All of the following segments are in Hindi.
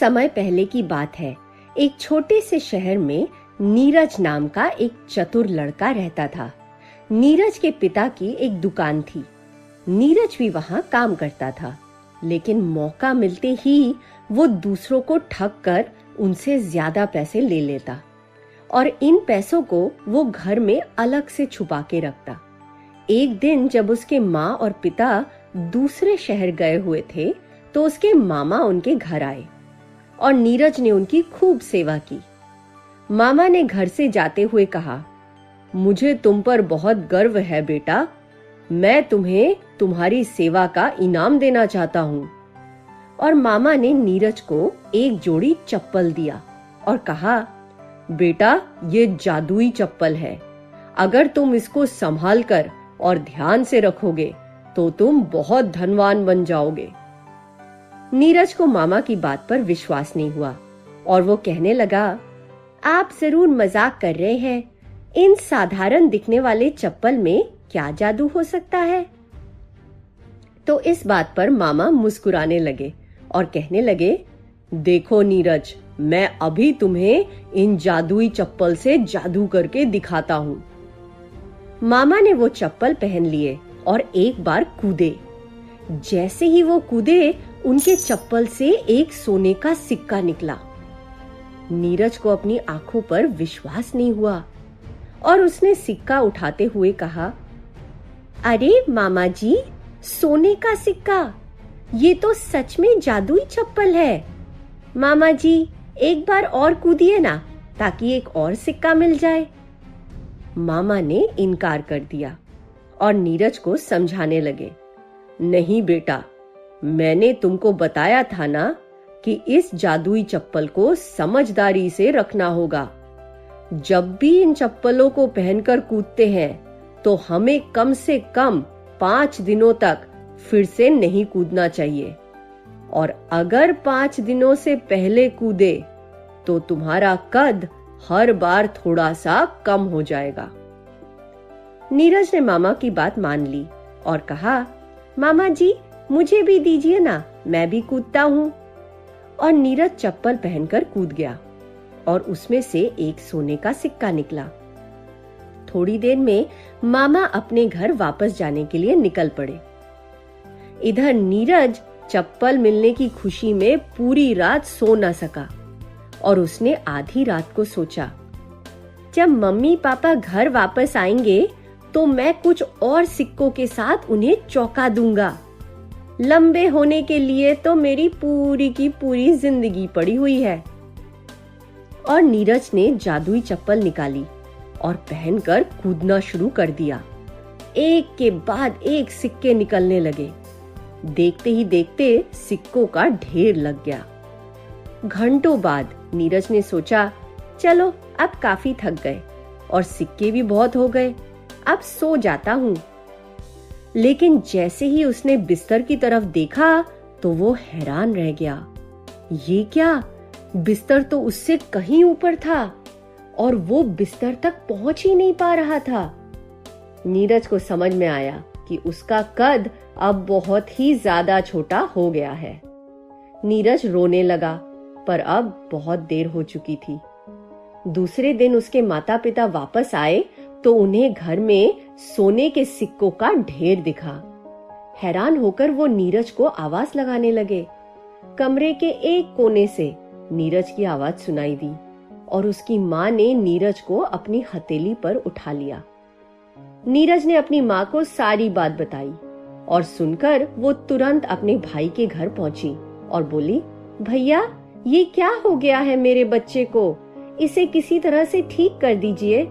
समय पहले की बात है। एक छोटे से शहर में नीरज नाम का एक चतुर लड़का रहता था। नीरज के पिता की एक दुकान थी। नीरज भी वहां काम करता था, लेकिन मौका मिलते ही वो दूसरों को ठग कर उनसे ज्यादा पैसे ले लेता और इन पैसों को वो घर में अलग से छुपा के रखता। एक दिन जब उसके माँ और पिता दूसरे शहर गए हुए थे, तो उसके मामा उनके घर आए और नीरज ने उनकी खूब सेवा की। मामा ने घर से जाते हुए कहा, मुझे तुम पर बहुत गर्व है बेटा, मैं तुम्हें तुम्हारी सेवा का इनाम देना चाहता हूं। और मामा ने नीरज को एक जोड़ी चप्पल दिया और कहा, बेटा ये जादुई चप्पल है, अगर तुम इसको संभाल कर और ध्यान से रखोगे तो तुम बहुत धनवान बन जाओगे। नीरज को मामा की बात पर विश्वास नहीं हुआ और वो कहने लगा, आप जरूर मजाक कर रहे हैं, इन साधारण दिखने वाले चप्पल में क्या जादू हो सकता है। तो इस बात पर मामा मुस्कुराने लगे और कहने लगे, देखो नीरज, मैं अभी तुम्हें इन जादुई चप्पल से जादू करके दिखाता हूं। मामा ने वो चप्पल पहन लिए और एक बार कूदे। जैसे ही वो कूदे, उनके चप्पल से एक सोने का सिक्का निकला। नीरज को अपनी आंखों पर विश्वास नहीं हुआ और उसने सिक्का उठाते हुए कहा, अरे मामा जी, सोने का सिक्का, ये तो सच में जादुई चप्पल है। मामा जी, एक बार और कूदिए ना, ताकि एक और सिक्का मिल जाए। मामा ने इनकार कर दिया और नीरज को समझाने लगे, नहीं बेटा, मैंने तुमको बताया था ना कि इस जादुई चप्पल को समझदारी से रखना होगा। जब भी इन चप्पलों को पहनकर कूदते हैं तो हमें कम से कम 5 दिनों तक फिर से नहीं कूदना चाहिए, और अगर 5 दिनों से पहले कूदे तो तुम्हारा कद हर बार थोड़ा सा कम हो जाएगा। नीरज ने मामा की बात मान ली और कहा, मामा जी, मुझे भी दीजिए ना, मैं भी कूदता हूं। और नीरज चप्पल पहनकर कूद गया और उसमें से एक सोने का सिक्का निकला। थोड़ी देर में मामा अपने घर वापस जाने के लिए निकल पड़े। इधर नीरज चप्पल मिलने की खुशी में पूरी रात सो न सका और उसने आधी रात को सोचा, जब मम्मी पापा घर वापस आएंगे तो मैं कुछ और सिक्कों के साथ उन्हें चौंका दूंगा। लंबे होने के लिए तो मेरी पूरी की पूरी जिंदगी पड़ी हुई है। और नीरज ने जादुई चप्पल निकाली और पहनकर कूदना शुरू कर दिया। एक के बाद एक सिक्के निकलने लगे। देखते ही देखते सिक्कों का ढेर लग गया। घंटों बाद नीरज ने सोचा, चलो अब काफी थक गए और सिक्के भी बहुत हो गए, अब सो जाता हूं। लेकिन जैसे ही उसने बिस्तर की तरफ देखा तो वो हैरान रह गया। ये क्या, बिस्तर तो उससे कहीं ऊपर था और वो बिस्तर तक पहुंच ही नहीं पा रहा था। नीरज को समझ में आया कि उसका कद अब बहुत ही ज्यादा छोटा हो गया है। नीरज रोने लगा, पर अब बहुत देर हो चुकी थी। दूसरे दिन उसके माता पिता वापस आए तो उन्हें घर में सोने के सिक्कों का ढेर दिखा। हैरान होकर वो नीरज को आवाज लगाने लगे। कमरे के एक कोने से नीरज की आवाज सुनाई दी और उसकी माँ ने नीरज को अपनी हथेली पर उठा लिया। नीरज ने अपनी माँ को सारी बात बताई और सुनकर वो तुरंत अपने भाई के घर पहुंची और बोली, भैया, ये क्या हो गया है मेरे बच्चे को, इसे किसी तरह से ठीक कर दीजिए।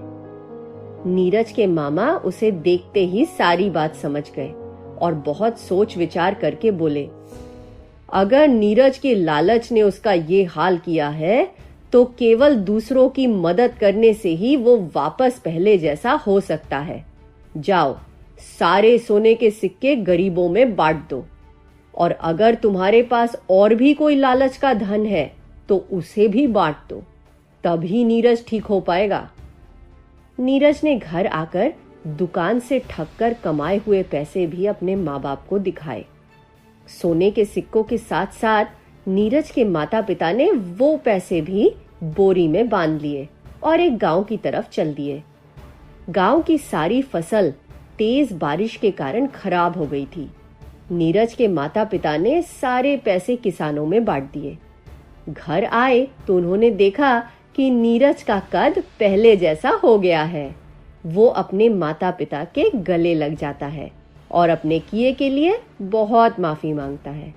नीरज के मामा उसे देखते ही सारी बात समझ गए और बहुत सोच विचार करके बोले, अगर नीरज के लालच ने उसका ये हाल किया है तो केवल दूसरों की मदद करने से ही वो वापस पहले जैसा हो सकता है। जाओ, सारे सोने के सिक्के गरीबों में बांट दो, और अगर तुम्हारे पास और भी कोई लालच का धन है तो उसे भी बांट दो, तभी नीरज ठीक हो पाएगा। नीरज ने घर आकर दुकान से ठग कर कमाए हुए पैसे भी अपने माँ बाप को दिखाए। सोने के सिक्कों के साथ साथ नीरज के माता पिता ने वो पैसे भी बोरी में बांध लिए और एक गांव की तरफ चल दिए। गांव की सारी फसल तेज बारिश के कारण खराब हो गई थी। नीरज के माता पिता ने सारे पैसे किसानों में बांट दिए। घर आए तो उन्होंने देखा कि नीरज का कद पहले जैसा हो गया है। वो अपने माता पिता के गले लग जाता है और अपने किए के लिए बहुत माफी मांगता है।